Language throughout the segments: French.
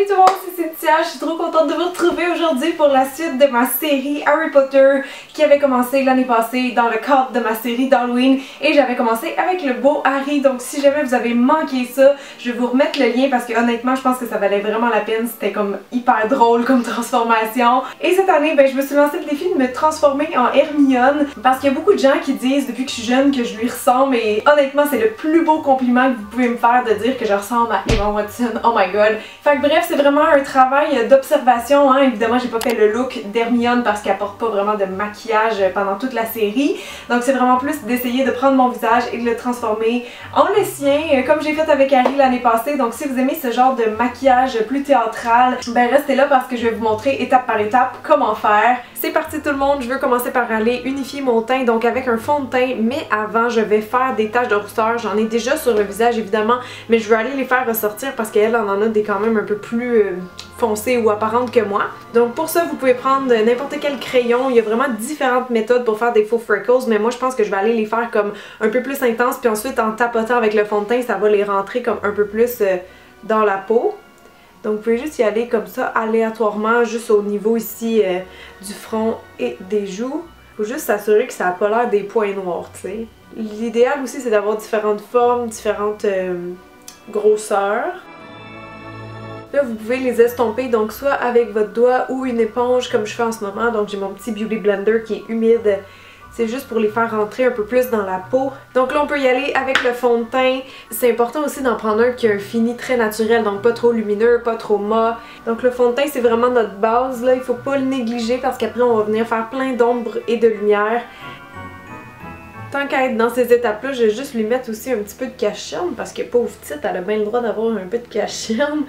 Salut tout le monde, c'est Cynthia, je suis trop contente de vous retrouver aujourd'hui pour la suite de ma série Harry Potter qui avait commencé l'année passée dans le cadre de ma série d'Halloween et j'avais commencé avec le beau Harry. Donc si jamais vous avez manqué ça, je vais vous remettre le lien parce que honnêtement je pense que ça valait vraiment la peine, c'était comme hyper drôle comme transformation. Et cette année ben, je me suis lancé le défi de me transformer en Hermione parce qu'il y a beaucoup de gens qui disent depuis que je suis jeune que je lui ressemble et honnêtement c'est le plus beau compliment que vous pouvez me faire de dire que je ressemble à Emma Watson, oh my god. Fait que bref, c'est vraiment un travail d'observation, hein. Évidemment, j'ai pas fait le look d'Hermione parce qu'elle porte pas vraiment de maquillage pendant toute la série. Donc c'est vraiment plus d'essayer de prendre mon visage et de le transformer en le sien, comme j'ai fait avec Harry l'année passée. Donc si vous aimez ce genre de maquillage plus théâtral, ben restez là parce que je vais vous montrer étape par étape comment faire. C'est parti tout le monde, je veux commencer par aller unifier mon teint, donc avec un fond de teint, mais avant je vais faire des taches de rousseur. J'en ai déjà sur le visage évidemment, mais je veux aller les faire ressortir parce qu'elle en a des quand même un peu plus foncées ou apparentes que moi. Donc pour ça vous pouvez prendre n'importe quel crayon, il y a vraiment différentes méthodes pour faire des faux freckles, mais moi je pense que je vais aller les faire comme un peu plus intense, puis ensuite en tapotant avec le fond de teint ça va les rentrer comme un peu plus dans la peau. Donc vous pouvez juste y aller comme ça aléatoirement, juste au niveau ici du front et des joues. Faut juste s'assurer que ça n'a pas l'air des points noirs, tu sais. L'idéal aussi c'est d'avoir différentes formes, différentes grosseurs. Là vous pouvez les estomper donc soit avec votre doigt ou une éponge comme je fais en ce moment. Donc j'ai mon petit Beauty Blender qui est humide. C'est juste pour les faire rentrer un peu plus dans la peau. Donc là on peut y aller avec le fond de teint. C'est important aussi d'en prendre un qui a un fini très naturel, donc pas trop lumineux, pas trop mat. Donc le fond de teint c'est vraiment notre base là, il faut pas le négliger parce qu'après on va venir faire plein d'ombre et de lumière. Tant qu'à être dans ces étapes là, je vais juste lui mettre aussi un petit peu de cache-cerne parce que pauvre petite, elle a bien le droit d'avoir un peu de cache-cerne.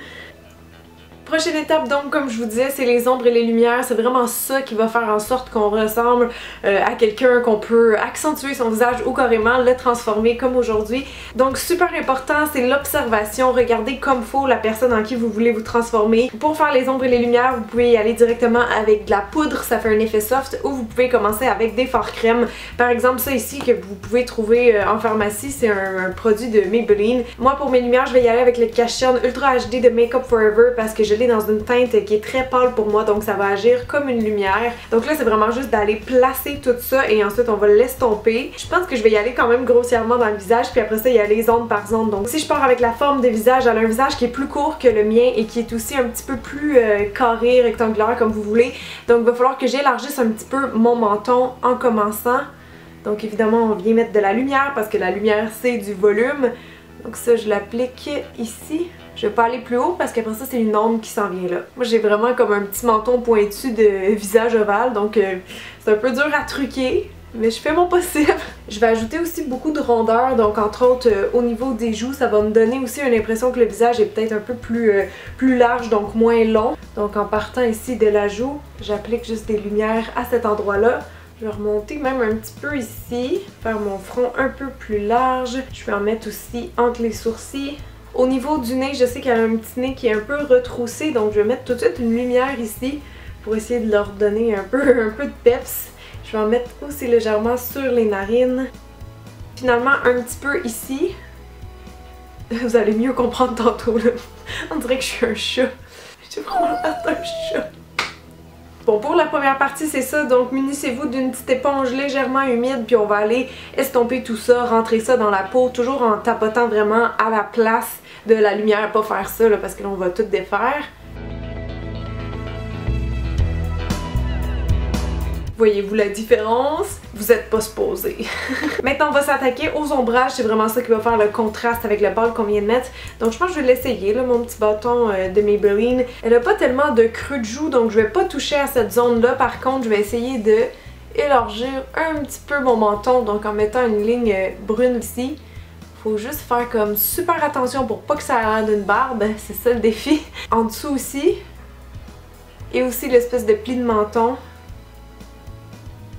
Prochaine étape donc comme je vous disais c'est les ombres et les lumières, c'est vraiment ça qui va faire en sorte qu'on ressemble à quelqu'un, qu'on peut accentuer son visage ou carrément le transformer comme aujourd'hui. Donc super important c'est l'observation, regardez comme faut la personne en qui vous voulez vous transformer. Pour faire les ombres et les lumières vous pouvez y aller directement avec de la poudre, ça fait un effet soft, ou vous pouvez commencer avec des fards crème. Par exemple ça ici que vous pouvez trouver en pharmacie, c'est un produit de Maybelline. Moi pour mes lumières je vais y aller avec le cache-cerne Ultra HD de Make Up For Ever parce que je dans une teinte qui est très pâle pour moi, donc ça va agir comme une lumière. Donc là c'est vraiment juste d'aller placer tout ça et ensuite on va l'estomper. Je pense que je vais y aller quand même grossièrement dans le visage puis après ça il y a les zone par zone. Donc si je pars avec la forme des visages, elle a un visage qui est plus court que le mien et qui est aussi un petit peu plus carré, rectangulaire comme vous voulez. Donc il va falloir que j'élargisse un petit peu mon menton en commençant. Donc évidemment on vient mettre de la lumière parce que la lumière c'est du volume. Donc ça je l'applique ici. Je vais pas aller plus haut parce qu'après ça c'est une ombre qui s'en vient là. Moi j'ai vraiment comme un petit menton pointu de visage ovale donc c'est un peu dur à truquer. Mais je fais mon possible. Je vais ajouter aussi beaucoup de rondeur, donc entre autres au niveau des joues, ça va me donner aussi une impression que le visage est peut-être un peu plus large, donc moins long. Donc en partant ici de la joue, j'applique juste des lumières à cet endroit-là. Je vais remonter même un petit peu ici, faire mon front un peu plus large. Je vais en mettre aussi entre les sourcils. Au niveau du nez, je sais qu'elle a un petit nez qui est un peu retroussé, donc je vais mettre tout de suite une lumière ici pour essayer de leur donner un peu de peps. Je vais en mettre aussi légèrement sur les narines. Finalement, un petit peu ici. Vous allez mieux comprendre tantôt, là. On dirait que je suis un chat. J'ai vraiment l'air d'un chat. Bon, pour la première partie, c'est ça. Donc, munissez-vous d'une petite éponge légèrement humide, puis on va aller estomper tout ça, rentrer ça dans la peau, toujours en tapotant vraiment à la place de la lumière. Pas faire ça, là, parce que là, on va tout défaire. Voyez-vous la différence? Vous êtes pas supposé. Maintenant, on va s'attaquer aux ombrages. C'est vraiment ça qui va faire le contraste avec le bal qu'on vient de mettre. Donc, je pense que je vais l'essayer, là, mon petit bâton de Maybelline. Elle a pas tellement de creux de joue, donc je vais pas toucher à cette zone-là. Par contre, je vais essayer de élargir un petit peu mon menton, donc en mettant une ligne brune ici. Faut juste faire comme super attention pour pas que ça ait l'air d'une barbe. C'est ça le défi. En dessous aussi. Et aussi l'espèce de pli de menton.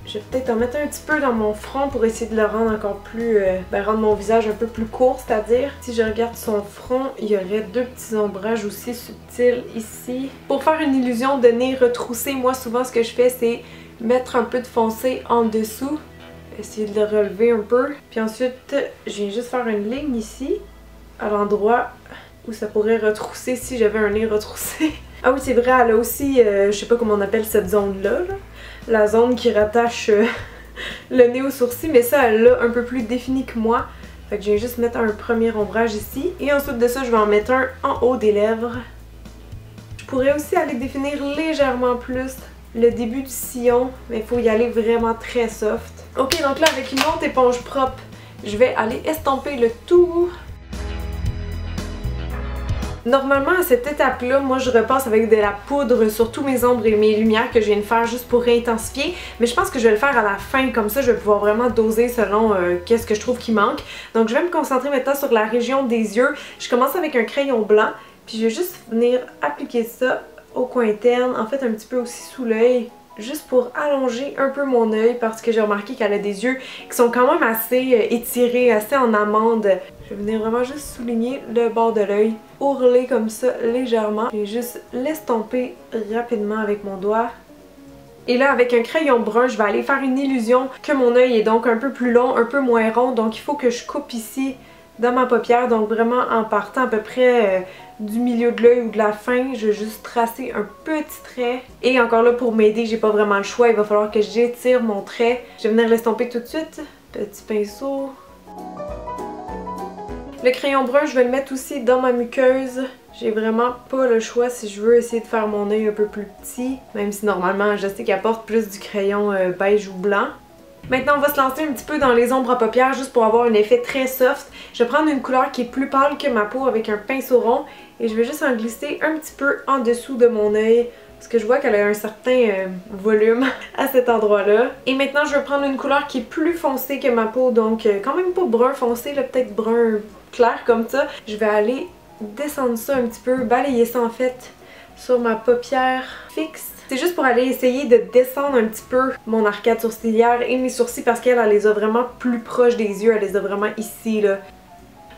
Je vais peut-être en mettre un petit peu dans mon front pour essayer de le rendre encore plus... rendre mon visage un peu plus court, c'est-à-dire, si je regarde son front, il y aurait deux petits ombrages aussi subtils ici. Pour faire une illusion de nez retroussé, moi souvent ce que je fais c'est mettre un peu de foncé en dessous, essayer de le relever un peu. Puis ensuite, je viens juste faire une ligne ici, à l'endroit Ou ça pourrait retrousser si j'avais un nez retroussé. Ah oui, c'est vrai, elle a aussi, je sais pas comment on appelle cette zone-là, là. La zone qui rattache le nez au sourcil, mais ça, elle l'a un peu plus défini que moi. Fait que je vais juste mettre un premier ombrage ici. Et ensuite de ça, je vais en mettre un en haut des lèvres. Je pourrais aussi aller définir légèrement plus le début du sillon, mais il faut y aller vraiment très soft. Ok, donc là, avec une autre éponge propre, je vais aller estomper le tout. Normalement, à cette étape-là, moi je repasse avec de la poudre sur tous mes ombres et mes lumières que je viens de faire juste pour réintensifier. Mais je pense que je vais le faire à la fin, comme ça je vais pouvoir vraiment doser selon qu'est-ce que je trouve qui manque. Donc je vais me concentrer maintenant sur la région des yeux. Je commence avec un crayon blanc, puis je vais juste venir appliquer ça au coin interne, en fait un petit peu aussi sous l'œil. Juste pour allonger un peu mon œil parce que j'ai remarqué qu'elle a des yeux qui sont quand même assez étirés, assez en amande. Je vais venir vraiment juste souligner le bord de l'œil, ourler comme ça légèrement et juste l'estomper rapidement avec mon doigt. Et là, avec un crayon brun, je vais aller faire une illusion que mon œil est donc un peu plus long, un peu moins rond. Donc il faut que je coupe ici dans ma paupière, donc vraiment en partant à peu près du milieu de l'œil ou de la fin, je vais juste tracer un petit trait. Et encore là, pour m'aider, j'ai pas vraiment le choix, il va falloir que j'étire mon trait. Je vais venir l'estomper tout de suite. Petit pinceau. Le crayon brun, je vais le mettre aussi dans ma muqueuse. J'ai vraiment pas le choix si je veux essayer de faire mon œil un peu plus petit, même si normalement je sais qu'il apporte plus du crayon beige ou blanc. Maintenant, on va se lancer un petit peu dans les ombres à paupières juste pour avoir un effet très soft. Je vais prendre une couleur qui est plus pâle que ma peau avec un pinceau rond et je vais juste en glisser un petit peu en dessous de mon œil parce que je vois qu'elle a un certain volume à cet endroit-là. Et maintenant, je vais prendre une couleur qui est plus foncée que ma peau, donc quand même pas brun foncé, peut-être brun clair comme ça. Je vais aller descendre ça un petit peu, balayer ça en fait sur ma paupière fixe. C'est juste pour aller essayer de descendre un petit peu mon arcade sourcilière et mes sourcils parce qu'elle les a vraiment plus proches des yeux, elle les a vraiment ici là.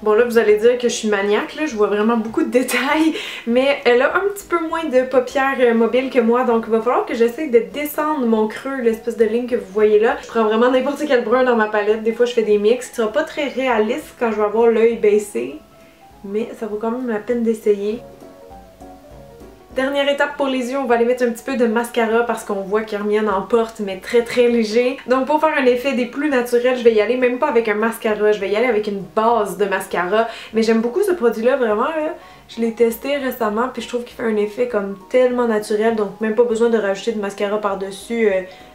Bon là vous allez dire que je suis maniaque là, je vois vraiment beaucoup de détails, mais elle a un petit peu moins de paupières mobiles que moi, donc il va falloir que j'essaie de descendre mon creux, l'espèce de ligne que vous voyez là. Je prends vraiment n'importe quel brun dans ma palette, des fois je fais des mix, ce sera pas très réaliste quand je vais avoir l'œil baissé, mais ça vaut quand même la peine d'essayer. Dernière étape pour les yeux, on va aller mettre un petit peu de mascara parce qu'on voit qu'Hermione en porte, mais très très léger. Donc pour faire un effet des plus naturels, je vais y aller même pas avec un mascara, je vais y aller avec une base de mascara. Mais j'aime beaucoup ce produit-là, vraiment là. Je l'ai testé récemment puis je trouve qu'il fait un effet comme tellement naturel, donc même pas besoin de rajouter de mascara par-dessus.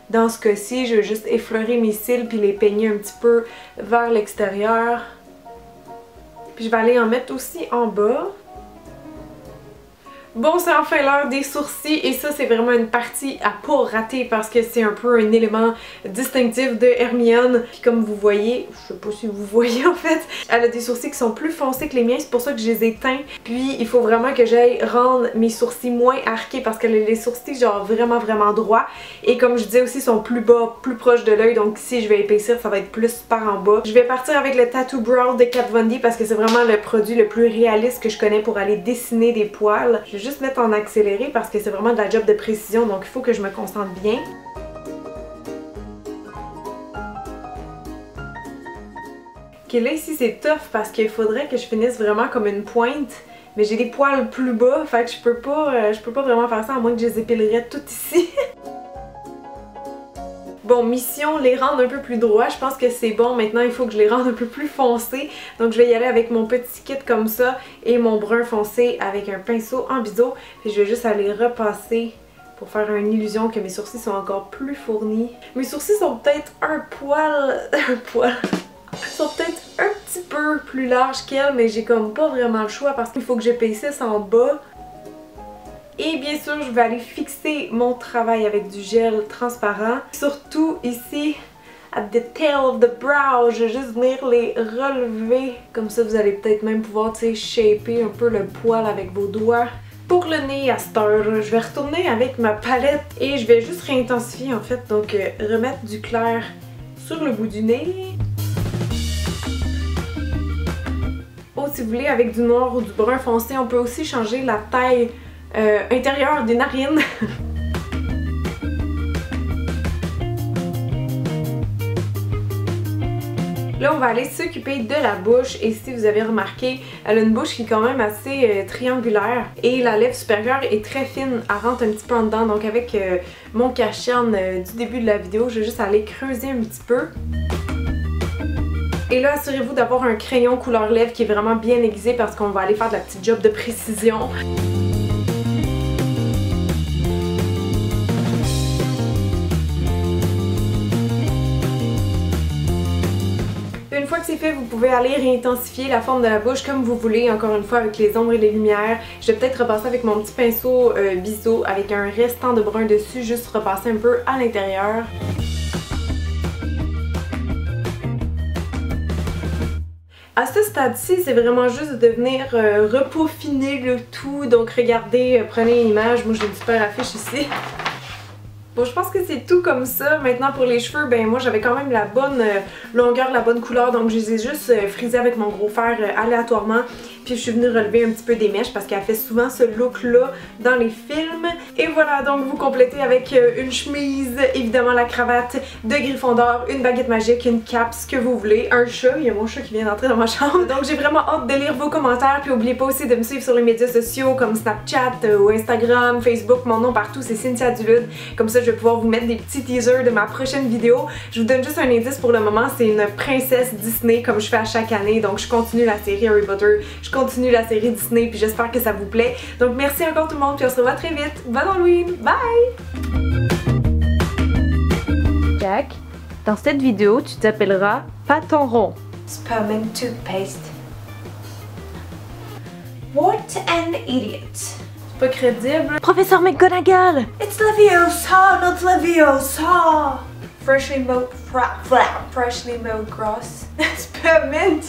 Dans ce cas-ci, je vais juste effleurer mes cils puis les peigner un petit peu vers l'extérieur. Puis je vais aller en mettre aussi en bas. Bon, c'est enfin l'heure des sourcils et ça c'est vraiment une partie à pas rater parce que c'est un peu un élément distinctif de Hermione. Puis comme vous voyez, je sais pas si vous voyez en fait, elle a des sourcils qui sont plus foncés que les miens, c'est pour ça que je les ai teints. Puis il faut vraiment que j'aille rendre mes sourcils moins arqués parce qu'elle a les sourcils genre vraiment droits. Et comme je disais aussi, ils sont plus bas, plus proches de l'œil, donc si je vais épaissir, ça va être plus par en bas. Je vais partir avec le Tattoo Brow de Kat Von D parce que c'est vraiment le produit le plus réaliste que je connais pour aller dessiner des poils. Je vais juste mettre en accéléré parce que c'est vraiment de la job de précision, donc il faut que je me concentre bien. Ok, là ici c'est tough parce qu'il faudrait que je finisse vraiment comme une pointe, mais j'ai des poils plus bas, fait que je peux pas vraiment faire ça à moins que je les épilerais tout ici. Bon, mission, les rendre un peu plus droits, je pense que c'est bon. Maintenant, il faut que je les rende un peu plus foncés. Donc je vais y aller avec mon petit kit comme ça et mon brun foncé avec un pinceau en biseau. Puis je vais juste aller repasser pour faire une illusion que mes sourcils sont encore plus fournis. Mes sourcils sont peut-être un poil... Ils sont peut-être un petit peu plus larges qu'elle, mais j'ai comme pas vraiment le choix parce qu'il faut que j'épaississe en bas. Et bien sûr, je vais aller fixer mon travail avec du gel transparent. Surtout ici, at the tail of the brow, je vais juste venir les relever. Comme ça, vous allez peut-être même pouvoir, tu sais, shaper un peu le poil avec vos doigts. Pour le nez à cette heure, je vais retourner avec ma palette et je vais juste réintensifier en fait. Donc, remettre du clair sur le bout du nez. Oh, si vous voulez, avec du noir ou du brun foncé, on peut aussi changer la taille intérieur des narines. Là, on va aller s'occuper de la bouche et si vous avez remarqué, elle a une bouche qui est quand même assez triangulaire et la lèvre supérieure est très fine, elle rentre un petit peu en dedans. Donc avec mon cache-cerne du début de la vidéo, je vais juste aller creuser un petit peu. Et là, assurez-vous d'avoir un crayon couleur lèvres qui est vraiment bien aiguisé parce qu'on va aller faire de la petite job de précision. Une fois que c'est fait, vous pouvez aller réintensifier la forme de la bouche comme vous voulez, encore une fois avec les ombres et les lumières. Je vais peut-être repasser avec mon petit pinceau biseau avec un restant de brun dessus, juste repasser un peu à l'intérieur. À ce stade-ci, c'est vraiment juste de venir repeaufiner le tout. Donc regardez, prenez une image, moi j'ai une super affiche ici. Bon, je pense que c'est tout comme ça. Maintenant pour les cheveux, ben moi j'avais quand même la bonne longueur, la bonne couleur, donc je les ai juste frisés avec mon gros fer aléatoirement. Puis je suis venue relever un petit peu des mèches parce qu'elle fait souvent ce look-là dans les films. Et voilà, donc vous complétez avec une chemise, évidemment la cravate de Gryffondor, une baguette magique, une cape, ce que vous voulez, un chat. Il y a mon chat qui vient d'entrer dans ma chambre. Donc j'ai vraiment hâte de lire vos commentaires. Puis n'oubliez pas aussi de me suivre sur les médias sociaux comme Snapchat ou Instagram, Facebook, mon nom partout, c'est Cynthia Dulude. Comme ça, je vais pouvoir vous mettre des petits teasers de ma prochaine vidéo. Je vous donne juste un indice pour le moment, c'est une princesse Disney comme je fais à chaque année. Donc je continue la série Harry Potter, je continue la série Disney, puis j'espère que ça vous plaît. Donc merci encore tout le monde, puis on se revoit très vite. Bonne Halloween! Bye! Jack, dans cette vidéo, tu t'appelleras Paton Rond. Spearmint toothpaste. What an idiot. C'est pas crédible. Professeur McGonagall! It's Leviosa, not Leviosa. Freshly mowed grass. Spearmint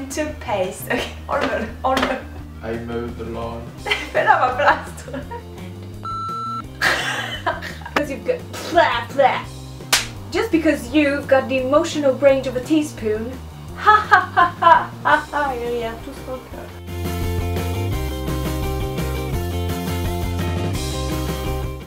toothpaste. Ok, on le. I mowed the lawn. Fais là ma place, toi. Because you've got blah blah. Just because you've got the emotional range of a teaspoon. Ha ha ha ha ha ha. Il y a rien, tout ce qu'on peut.